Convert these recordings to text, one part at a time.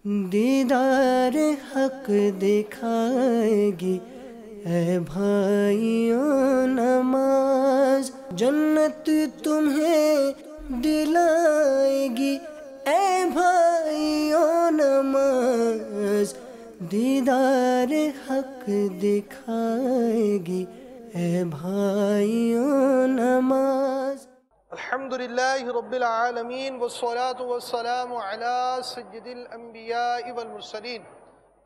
دیدار حق دکھائے گی اے بھائیوں نماز، جنت تمہیں دلائے گی اے بھائیوں نماز، دیدار حق دکھائے گی اے بھائیوں نماز۔ الحمدللہ رب العالمین والصلاة والسلام علی سید الانبیاء والمرسلین،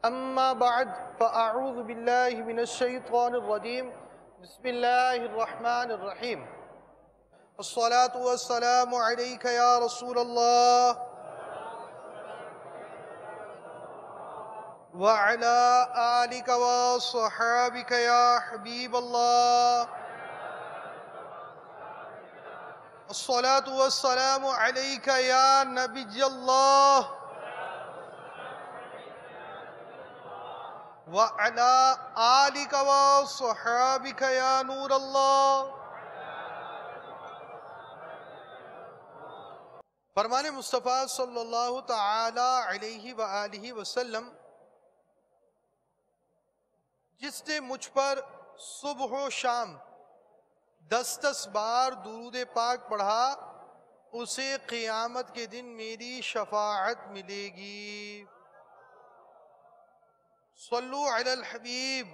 اما بعد فاعوذ باللہ من الشیطان الرجیم، بسم اللہ الرحمن الرحیم۔ الصلاة والسلام علیک یا رسول اللہ وعلی آلک وصحابک یا حبیب اللہ۔ الصلاة والسلام علیک یا نبی اللہ وعلی آلک وصحابک یا نور اللہ۔ فرمان مصطفیٰ صلی اللہ تعالی علیہ وآلہ وسلم، جس نے مجھ پر صبح و شام 10 بار درود پاک پڑھا، اسے قیامت کے دن میری شفاعت ملے گی۔ صلو علی الحبیب۔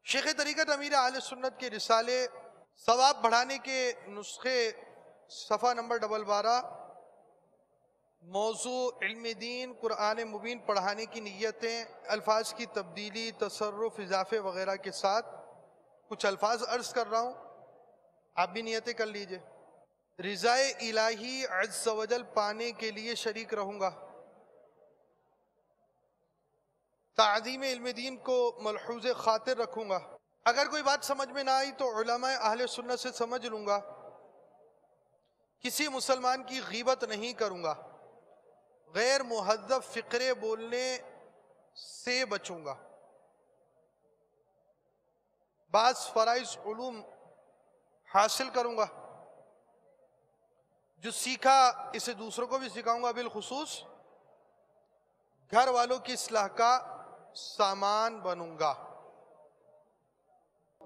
شیخ طریقت امیر اہل سنت کے رسالے ثواب بڑھانے کے نسخے صفحہ نمبر 12، موضوع علم دین قرآن مبین پڑھانے کی نیتیں، الفاظ کی تبدیلی، تصرف، اضافے وغیرہ کے ساتھ کچھ الفاظ عرض کر رہا ہوں، آپ بھی نیتیں کر لیجئے۔ رضائے الہی عز و جل پانے کے لیے شریک رہوں گا، تعظیم علم دین کو ملحوظ خاطر رکھوں گا، اگر کوئی بات سمجھ میں نہ آئی تو علماء اہل سنت سے سمجھ لوں گا، کسی مسلمان کی غیبت نہیں کروں گا، غیر مہذب فقرے بولنے سے بچوں گا، بعض فرائض علوم حاصل کروں گا، جو سیکھا اسے دوسروں کو بھی سکھاؤں گا، بالخصوص گھر والوں کی اصلاح کا سامان بنوں گا۔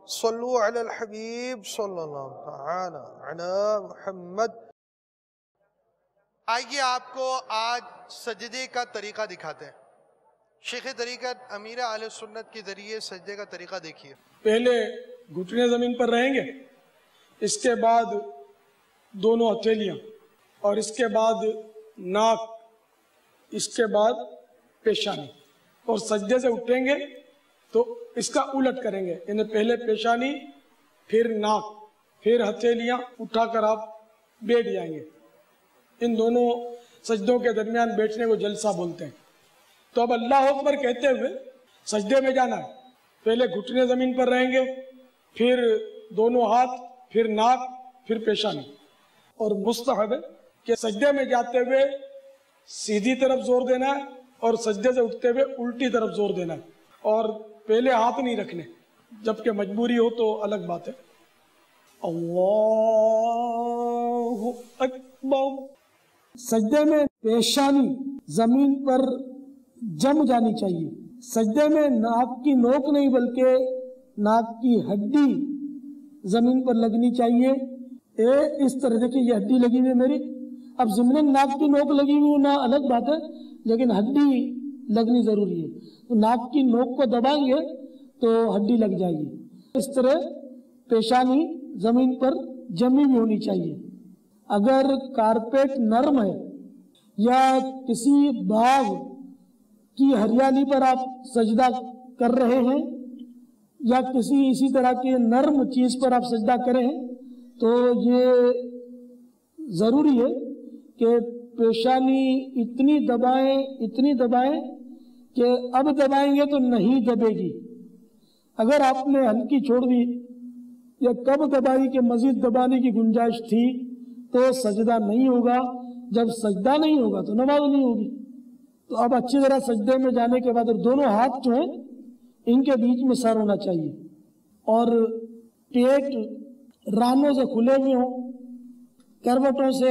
صلو علی الحبیب صلی اللہ تعالی علی محمد۔ آئیے آپ کو آج سجدے کا طریقہ دکھاتے ہیں۔ شیخ طریقت امیر اہل سنت کے ذریعے سجدے کا طریقہ دیکھیے۔ پہلے گھٹنے زمین پر رہیں گے، اس کے بعد دونوں ہتھیلیاں، اور اس کے بعد ناک، اس کے بعد پیشانی، اور سجدے سے اٹھیں گے تو اس کا الٹ کریں گے، یعنی پہلے پیشانی، پھر ناک، پھر ہتھیلیاں اٹھا کر آپ بیٹھ جائیں گے۔ ان دونوں سجدوں کے درمیان بیٹھنے کو جلسہ بولتے ہیں۔ تو اب اللہ اکبر کہتے ہوئے سجدے میں جانا ہے، پہلے گھٹنے زمین پر رہیں گے، پھر دونوں ہاتھ، پھر ناک، پھر پیشانی، اور مستحب ہے کہ سجدے میں جاتے ہوئے سیدھی طرف زور دینا ہے اور سجدے سے اٹھتے ہوئے الٹی طرف زور دینا ہے، اور پہلے ہاتھ نہیں رکھنے، جبکہ مجبوری ہو تو الگ بات ہے۔ اللہ اکبر۔ سجدے میں پیشانی زمین پر جم جانی چاہیے، سجدے میں ناک کی نوک نہیں بلکہ ناک کی ہڈی زمین پر لگنی چاہیے۔ اس طرح دیکھیں، یہ ہڈی لگی ہوئی ہے میری، اب ضمن ناک کی نوک لگی ہوئی نہ الگ بات ہے، لیکن ہڈی لگنی ضروری ہے، تو ناک کی نوک کو دبائیں گے تو ہڈی لگ جائے گی۔ اس طرح پیشانی زمین پر جمی بھی ہونی چاہیے۔ اگر کارپیٹ نرم ہے یا کسی باغ کی ہریالی پر آپ سجدہ کر رہے ہیں یا کسی اسی طرح کے نرم چیز پر آپ سجدہ کریں تو یہ ضروری ہے کہ پیشانی اتنی دبائیں کہ اب دبائیں گے تو نہیں دبے گی، اگر آپ نے ہلکی چھوڑ دی یا کم دبائی کہ مزید دبانے کی گنجائش تھی تو سجدہ نہیں ہوگا، جب سجدہ نہیں ہوگا تو نماز نہیں ہوگی۔ تو اب اچھی طرح سجدے میں جانے کے بعد دونوں ہاتھ جو ہیں ان کے بیچ میں سر ہونا چاہیے، اور پیٹ رانوں سے کھلے ہوئے ہوں، کروٹوں سے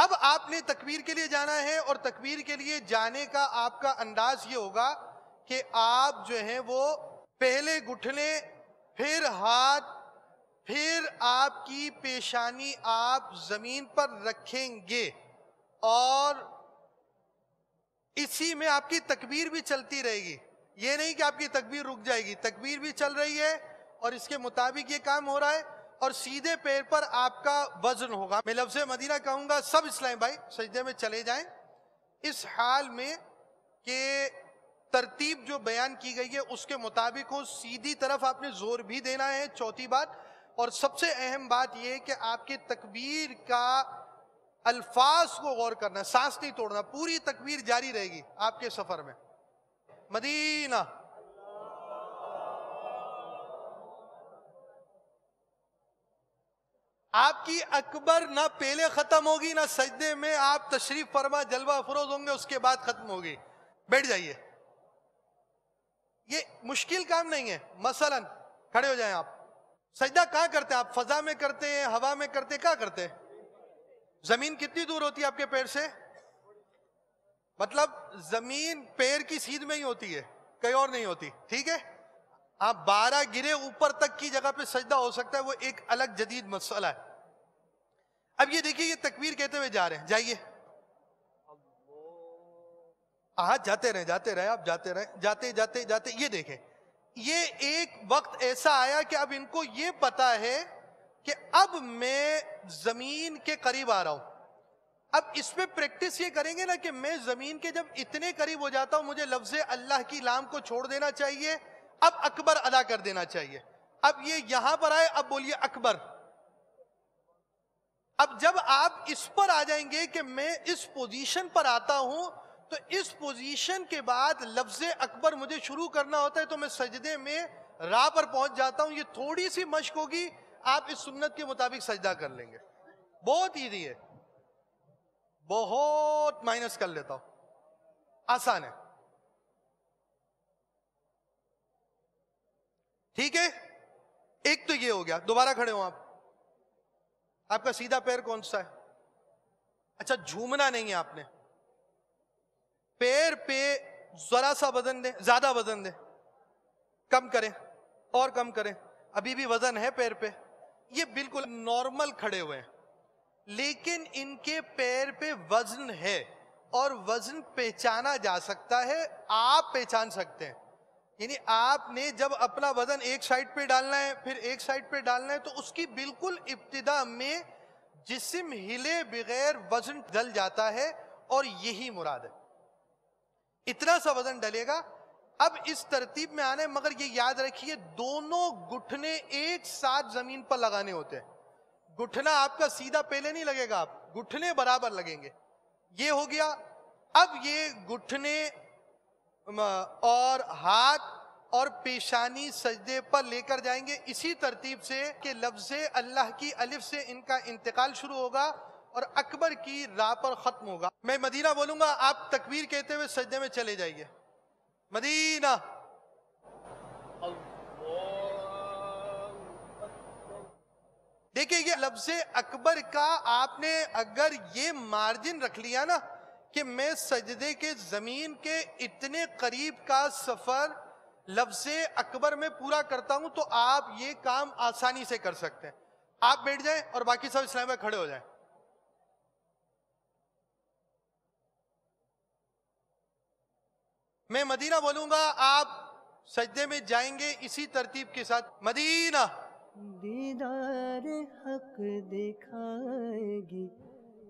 اب آپ نے تکبیر کے لیے جانا ہے، اور تکبیر کے لیے جانے کا آپ کا انداز یہ ہوگا کہ آپ جو ہیں وہ پہلے گھٹنے، پھر ہاتھ، پھر آپ کی پیشانی آپ زمین پر رکھیں گے، اور اسی میں آپ کی تکبیر بھی چلتی رہے گی. یہ نہیں کہ آپ کی تکبیر رک جائے گی، تکبیر بھی چل رہی ہے اور اس کے مطابق یہ کام ہو رہا ہے، اور سیدھے پیر پر آپ کا وزن ہوگا. میں لفظ مدینہ کہوں گا، سب اسلام بھائی سجدے میں چلے جائیں اس حال میں کہ ترتیب جو بیان کی گئی ہے اس کے مطابق ہو. سیدھی طرف آپ نے زور بھی دینا ہے، چوتھی بات. اور سب سے اہم بات یہ کہ آپ کے تکبیر کا الفاظ کو غور کرنا، سانس نہیں توڑنا، پوری تکبیر جاری رہے گی آپ کے سفر میں. مدینہ، آپ کی اکبر نہ پہلے ختم ہوگی نہ سجدے میں آپ تشریف فرما جلوہ افروز ہوں گے اس کے بعد ختم ہوگی. بیٹھ جائیے، یہ مشکل کام نہیں ہے. مثلا کھڑے ہو جائیں. آپ سجدہ کہاں کرتے ہیں؟ آپ فضا میں کرتے ہیں، ہوا میں کرتے ہیں، کہاں کرتے ہیں؟ زمین کتنی دور ہوتی ہے آپ کے پیر سے؟ مطلب زمین پیر کی سیدھ میں ہی ہوتی ہے، کہیں اور نہیں ہوتی. ٹھیک ہے، آپ 12 گرے اوپر تک کی جگہ پہ سجدہ ہو سکتا ہے، وہ ایک الگ جدید مسئلہ ہے. اب یہ دیکھیے، یہ تکبیر کہتے ہوئے جا رہے ہیں، جائیے. جاتے رہے آپ، جاتے رہے، جاتے جاتے جاتے. یہ دیکھیں، یہ ایک وقت ایسا آیا کہ اب ان کو یہ پتا ہے کہ اب میں زمین کے قریب آ رہا ہوں. اب اس پہ پریکٹس یہ کریں گے نا کہ میں زمین کے جب اتنے قریب ہو جاتا ہوں مجھے لفظ اللہ کی لام کو چھوڑ دینا چاہیے، اب اکبر ادا کر دینا چاہیے. اب یہ یہاں پر آئے، اب بولیے اکبر. اب جب آپ اس پر آ جائیں گے کہ میں اس پوزیشن پر آتا ہوں، تو اس پوزیشن کے بعد لفظ اکبر مجھے شروع کرنا ہوتا ہے، تو میں سجدے میں راہ پر پہنچ جاتا ہوں. یہ تھوڑی سی مشق ہوگی، آپ اس سنت کے مطابق سجدہ کر لیں گے. بہت ایزی ہے، بہت مائنس کر لیتا ہوں، آسان ہے. ٹھیک ہے، ایک تو یہ ہو گیا. دوبارہ کھڑے ہوں. آپ کا سیدھا پیر کون سا ہے؟ اچھا، جھومنا نہیں ہے آپ نے. پیر پہ ذرا سا وزن دیں، زیادہ وزن دیں، کم کریں اور کم کریں. ابھی بھی وزن ہے پیر پہ. یہ بالکل نارمل کھڑے ہوئے ہیں، لیکن ان کے پیر پہ وزن ہے، اور وزن پہچانا جا سکتا ہے. آپ پہچان سکتے ہیں. یعنی آپ نے جب اپنا وزن ایک سائڈ پہ ڈالنا ہے، پھر ایک سائڈ پہ ڈالنا ہے، تو اس کی بالکل ابتدا میں جسم ہلے بغیر وزن ڈل جاتا ہے، اور یہی مراد ہے. اتنا سا وزن ڈلے گا. اب اس ترتیب میں آنا ہے، مگر یہ یاد رکھیے دونوں گھٹنے ایک ساتھ زمین پر لگانے ہوتے ہیں. گھٹنا آپ کا سیدھا پہلے نہیں لگے گا، آپ گھٹنے برابر لگیں گے. یہ ہو گیا. اب یہ گھٹنے اور ہاتھ اور پیشانی سجدے پر لے کر جائیں گے اسی ترتیب سے کہ لفظ اللہ کی الف سے ان کا انتقال شروع ہوگا اور اکبر کی راہ پر ختم ہوگا. میں مدینہ بولوں گا، آپ تکبیر کہتے ہوئے سجدے میں چلے جائیے. مدینہ. دیکھیں، یہ لفظ اکبر کا آپ نے اگر یہ مارجن رکھ لیا نا کہ میں سجدے کے زمین کے اتنے قریب کا سفر لفظ اکبر میں پورا کرتا ہوں، تو آپ یہ کام آسانی سے کر سکتے ہیں. آپ بیٹھ جائیں اور باقی سب اسلام میں کھڑے ہو جائیں. میں مدینہ بولوں گا، آپ سجدے میں جائیں گے اسی ترتیب کے ساتھ. مدینہ. دیدار حق دکھائے گی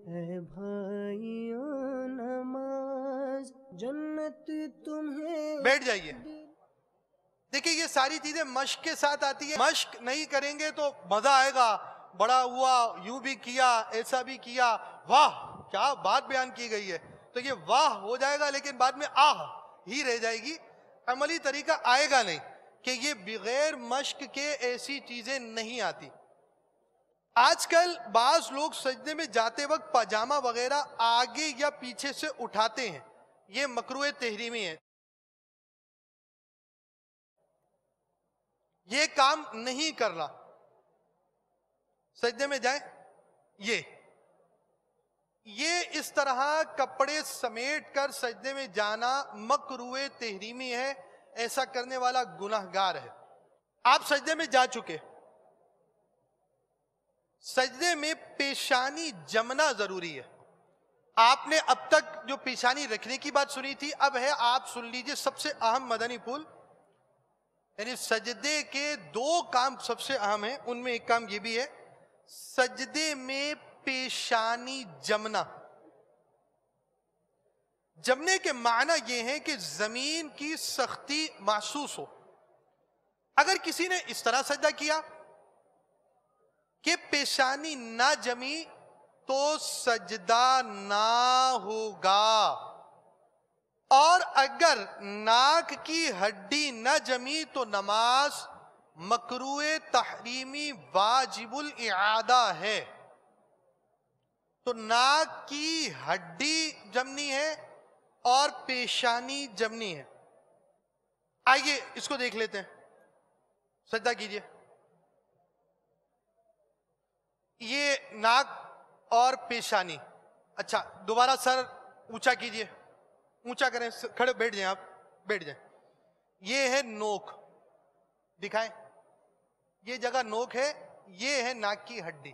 اے بھائیوں نماز، جنت تمہیں. بیٹھ جائیے. دیکھیں، یہ ساری چیزیں مشق کے ساتھ آتی ہے. مشق نہیں کریں گے تو مزہ آئے گا. بڑا ہوا، یوں بھی کیا، ایسا بھی کیا، واہ کیا بات بیان کی گئی ہے، تو یہ واہ ہو جائے گا، لیکن بعد میں آہ ہی رہ جائے گی. عملی طریقہ آئے گا نہیں، کہ یہ بغیر مشق کے ایسی چیزیں نہیں آتی. آج کل بعض لوگ سجدے میں جاتے وقت پاجامہ وغیرہ آگے یا پیچھے سے اٹھاتے ہیں. یہ مکروہ تحریمی ہے. یہ کام نہیں کرنا. سجدے میں جائیں، یہ یہ اس طرح کپڑے سمیٹ کر سجدے میں جانا مکروہ تحریمی ہے، ایسا کرنے والا گناہگار ہے۔ آپ سجدے میں جا چکے، سجدے میں پیشانی جمنا ضروری ہے۔ آپ نے اب تک جو پیشانی رکھنے کی بات سنی تھی، اب ہے آپ سن لیجئے سب سے اہم مدنی پھول، یعنی سجدے کے 2 کام سب سے اہم ہیں، ان میں ایک کام یہ بھی ہے، سجدے میں پیشانی جمنا۔ جمنے کے معنی یہ ہے کہ زمین کی سختی محسوس ہو۔ اگر کسی نے اس طرح سجدہ کیا کہ پیشانی نہ جمی تو سجدہ نہ ہوگا، اور اگر ناک کی ہڈی نہ جمی تو نماز مکروہ تحریمی واجب الاعادہ ہے۔ تو ناک کی ہڈی جمنی ہے اور پیشانی جمنی ہے۔ آئیے اس کو دیکھ لیتے ہیں، سجدہ کیجئے۔ یہ ناک اور پیشانی، اچھا دوبارہ سر اونچا کیجئے، اونچا کریں، کھڑے بیٹھ جائیں، آپ بیٹھ جائیں۔ یہ ہے نوک، دکھائیں، یہ جگہ نوک ہے، یہ ہے ناک کی ہڈی،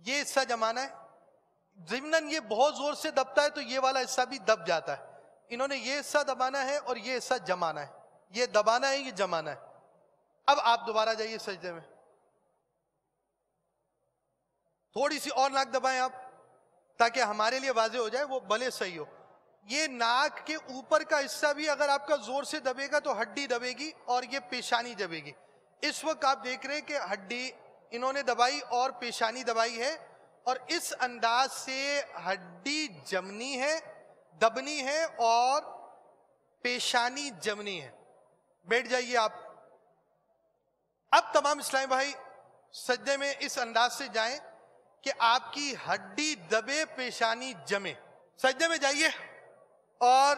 یہ حصہ جمانا ہے۔ ضمناً یہ بہت زور سے دبتا ہے تو یہ والا حصہ بھی دب جاتا ہے۔ انہوں نے یہ حصہ دبانا ہے اور یہ حصہ جمانا ہے، یہ دبانا ہے، یہ جمانا ہے۔ اب آپ دوبارہ جائیے سجدے میں، تھوڑی سی اور ناک دبائیں آپ، تاکہ ہمارے لیے واضح ہو جائے، وہ بھلے صحیح ہو۔ یہ ناک کے اوپر کا حصہ بھی اگر آپ کا زور سے دبے گا تو ہڈی دبے گی اور یہ پیشانی دبے گی۔ اس وقت آپ دیکھ رہے ہیں کہ ہڈی انہوں نے دبائی اور پیشانی دبائی ہے، اور اس انداز سے ہڈی جمنی ہے، دبنی ہے، اور پیشانی جمنی ہے۔ بیٹھ جائیے آپ۔ اب تمام اسلامی بھائی سجدے میں اس انداز سے جائیں کہ آپ کی ہڈی دبے، پیشانی جمے۔ سجدے میں جائیے اور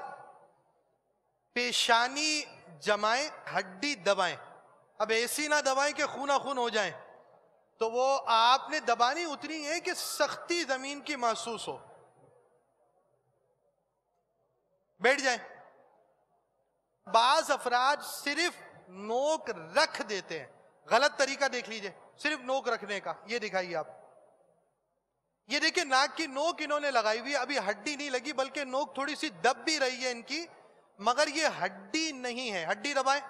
پیشانی جمائیں، ہڈی دبائیں۔ اب ایسی نہ دبائیں کہ خون خون ہو جائیں، تو وہ آپ نے دبانی اتنی ہے کہ سختی زمین کی محسوس ہو۔ بیٹھ جائیں۔ بعض افراد صرف نوک رکھ دیتے ہیں، غلط طریقہ دیکھ لیجئے، صرف نوک رکھنے کا، یہ دکھائیے آپ۔ یہ دیکھیں ناک کی نوک انہوں نے لگائی ہوئی، ابھی ہڈی نہیں لگی، بلکہ نوک تھوڑی سی دب بھی رہی ہے ان کی، مگر یہ ہڈی نہیں ہے۔ ہڈی دبائیں،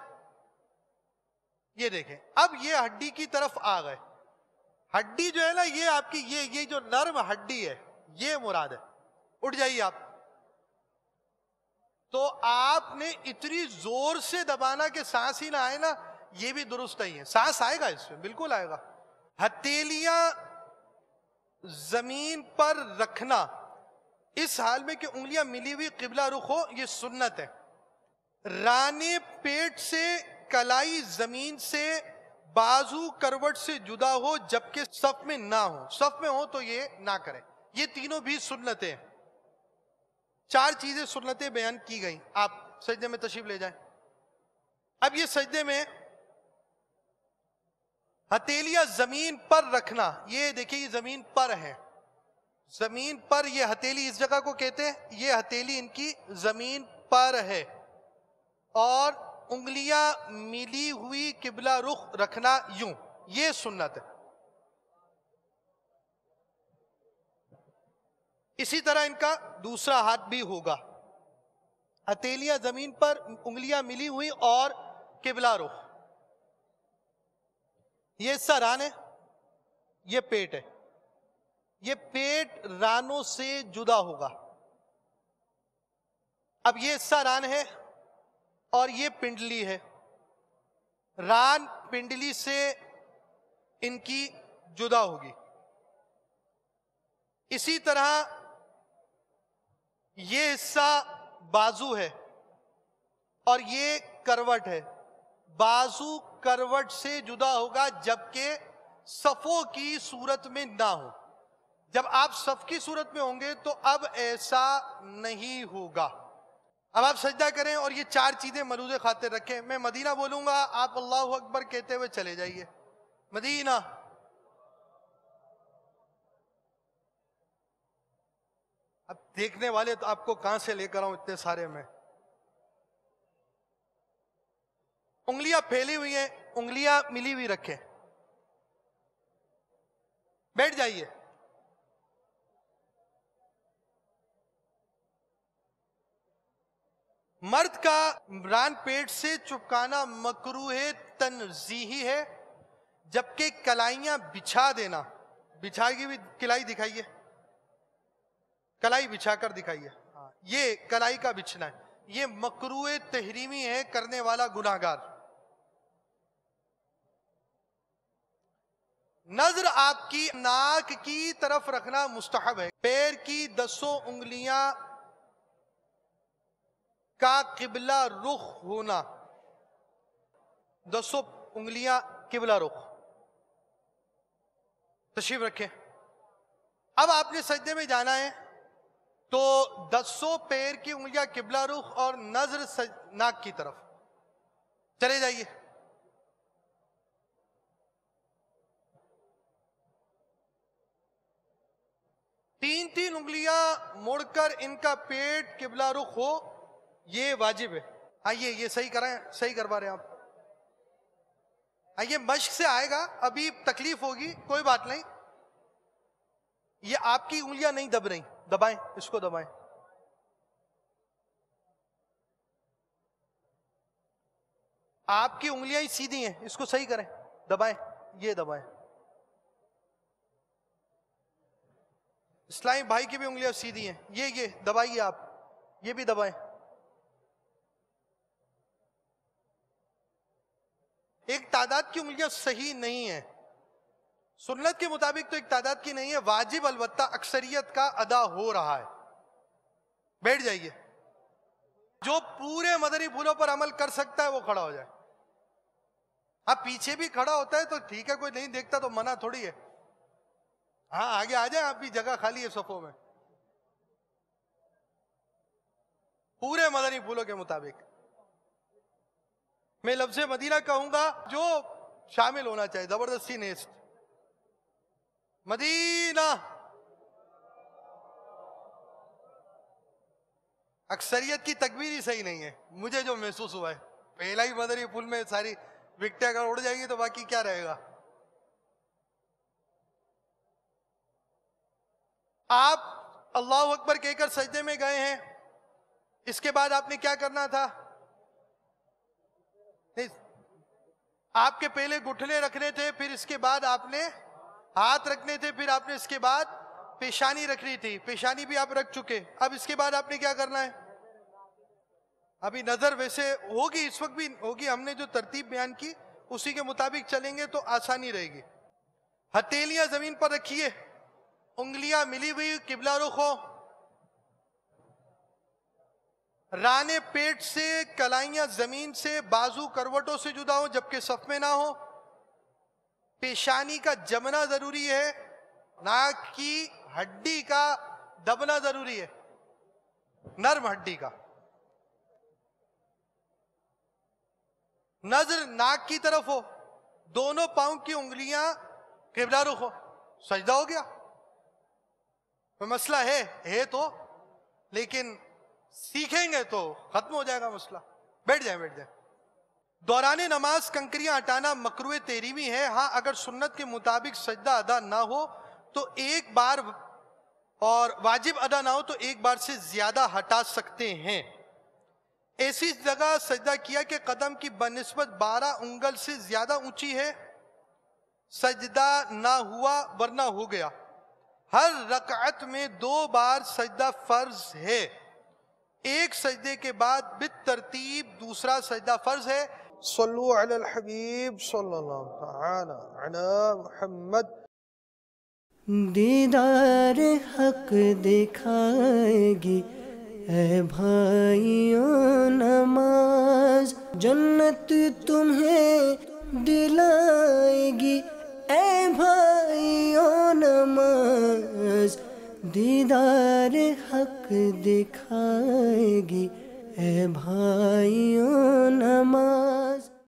یہ دیکھیں، اب یہ ہڈی کی طرف آ گئے۔ ہڈی جو ہے نا، یہ آپ کی یہ جو نرم ہڈی ہے، یہ مراد ہے۔ اٹھ جائیے آپ۔ تو آپ نے اتنی زور سے دبانا کہ سانس ہی نہ آئے نا، یہ بھی درست نہیں ہے۔ سانس آئے گا اس میں، بالکل آئے گا۔ ہتھیلیاں زمین پر رکھنا اس حال میں کہ انگلیاں ملی ہوئی قبلہ رخ ہو، یہ سنت ہے۔ رانے پیٹ سے کلائی زمین سے بازو کروٹ سے جدا ہو جبکہ صف میں نہ ہو، صف میں ہو تو یہ نہ کریں۔ یہ تینوں بھی سنتیں، 4 چیزیں سنتیں بیان کی گئیں۔ آپ سجدے میں تشریف لے جائیں۔ اب یہ سجدے میں ہتھیلیاں زمین پر رکھنا، یہ دیکھیں یہ زمین پر ہے، زمین پر یہ ہتھیلی اس جگہ کو کہتے ہیں، یہ ہتھیلی ان کی زمین پر ہے، اور انگلیاں ملی ہوئی قبلہ رخ رکھنا یوں، یہ سنت ہے۔ اسی طرح ان کا دوسرا ہاتھ بھی ہوگا، ہتھیلیاں زمین پر، انگلیاں ملی ہوئی اور قبلہ رخ۔ یہ حصہ ران ہے، یہ پیٹ ہے، یہ پیٹ رانوں سے جدا ہوگا۔ اب یہ حصہ ران ہے اور یہ پنڈلی ہے، ران پنڈلی سے ان کی جدا ہوگی۔ اسی طرح یہ حصہ بازو ہے اور یہ کروٹ ہے، بازو کروٹ سے جدا ہوگا جبکہ صفوں کی صورت میں نہ ہو۔ جب آپ صف کی صورت میں ہوں گے تو اب ایسا نہیں ہوگا۔ اب آپ سجدہ کریں اور یہ 4 چیزیں ملحوظ خاطر رکھیں۔ میں مدینہ بولوں گا، آپ اللہ اکبر کہتے ہوئے چلے جائیے۔ مدینہ، دیکھنے والے تو آپ کو کہاں سے لے کر آؤں اتنے سارے میں. انگلیاں پھیلی ہوئی ہیں, انگلیاں ملی ہوئی رکھیں, بیٹھ جائیے. مرد کا ران پیٹ سے چپکانا مکروہ تنزیہی ہے, جبکہ کلائیاں بچھا دینا, بچھائی کی بھی کلائی دکھائیے, کلائی بچھا کر دکھائیے, یہ کلائی کا بچھنا ہے, یہ مکروہ تحریمی ہے, کرنے والا گناہگار. نظر آپ کی ناک کی طرف رکھنا مستحب ہے. پیر کی 10 انگلیاں کا قبلہ رخ ہونا, 10 انگلیاں قبلہ رخ. تشریف رکھیں. اب آپ نے سجدے میں جانا ہے تو 10 پیر کی انگلیاں قبلہ رخ اور نظر ناک کی طرف. چلے جائیے. تین انگلیاں مڑ کر ان کا پیٹ قبلہ رخ ہو, یہ واجب ہے. آئیے یہ صحیح کرائیں, صحیح کروا رہے ہیں آپ. آئیے مشق سے آئے گا, ابھی تکلیف ہوگی, کوئی بات نہیں. یہ آپ کی انگلیاں نہیں دب رہی, دبائیں, اس کو دبائیں. آپ کی انگلیاں ہی سیدھی ہیں, اس کو صحیح کریں, دبائیں, یہ دبائیں. اسلامی بھائی کی بھی انگلیاں سیدھی ہیں, یہ دبائیے آپ, یہ بھی دبائیں. ایک تعداد کی انگلیاں صحیح نہیں ہیں, سنت کے مطابق تو ایک تعداد کی نہیں ہے, واجب البتہ اکثریت کا ادا ہو رہا ہے. بیٹھ جائیے. جو پورے مدنی پھولوں پر عمل کر سکتا ہے وہ کھڑا ہو جائے. اب پیچھے بھی کھڑا ہوتا ہے تو ٹھیک ہے, کوئی نہیں دیکھتا تو منع تھوڑی ہے. ہاں آگے آ جائیں, آپ بھی جگہ خالی ہے صفوں میں. پورے مدنی پھولوں کے مطابق میں لفظ مدینہ کہوں گا, جو شامل ہونا چاہیے, زبردستی نیست. مدینہ. اکثریت کی تکبیر ہی صحیح نہیں ہے, مجھے جو محسوس ہوا ہے. پہلا ہی مدنی پھول میں ساری وکٹیں اگر اڑ جائیں گی تو باقی کیا رہے گا. آپ اللہ اکبر کہہ کر سجدے میں گئے ہیں, اس کے بعد آپ نے کیا کرنا تھا؟ آپ کے پہلے گھٹنے رکھنے تھے, پھر اس کے بعد آپ نے ہاتھ رکھنے تھے, پھر آپ نے اس کے بعد پیشانی رکھنی تھی, پیشانی بھی آپ رکھ چکے. اب اس کے بعد آپ نے کیا کرنا ہے؟ ابھی نظر ویسے ہوگی, اس وقت بھی ہوگی, ہم نے جو ترتیب بیان کی اسی کے مطابق چلیں گے تو آسانی رہے گی. ہتھیلیاں زمین پر رکھیے, انگلیاں ملی ہوئی قبلہ رخ ہو, رانے پیٹ سے کلائیاں زمین سے, بازو کروٹوں سے جدا ہو جبکہ صف میں نہ ہو, پیشانی کا جمنا ضروری ہے, ناک کی ہڈی کا دبنا ضروری ہے, نرم ہڈی کا. نظر ناک کی طرف ہو, دونوں پاؤں کی انگلیاں قبلہ رخ ہو. سجدہ ہو گیا. مسئلہ ہے تو, لیکن سیکھیں گے تو ختم ہو جائے گا مسئلہ. بیٹھ جائیں, بیٹھ جائیں. دوران نماز کنکریاں ہٹانا مکروہ تحریمی ہے. ہاں اگر سنت کے مطابق سجدہ ادا نہ ہو تو ایک بار, اور واجب ادا نہ ہو تو ایک بار سے زیادہ ہٹا سکتے ہیں. ایسی جگہ سجدہ کیا کہ قدم کی بنسبت 12 انگل سے زیادہ اونچی ہے, سجدہ نہ ہوا ورنہ ہو گیا. ہر رکعت میں 2 بار سجدہ فرض ہے, ایک سجدے کے بعد بالترتیب دوسرا سجدہ فرض ہے. صلو علی الحبیب صلی اللہ تعالی علی محمد. دیدار حق دکھائے گی اے بھائیوں نماز, جنت تمہیں دلائے گی اے بھائیوں نماز. دیدار حق دکھائے گی اے بھائیوں نماز.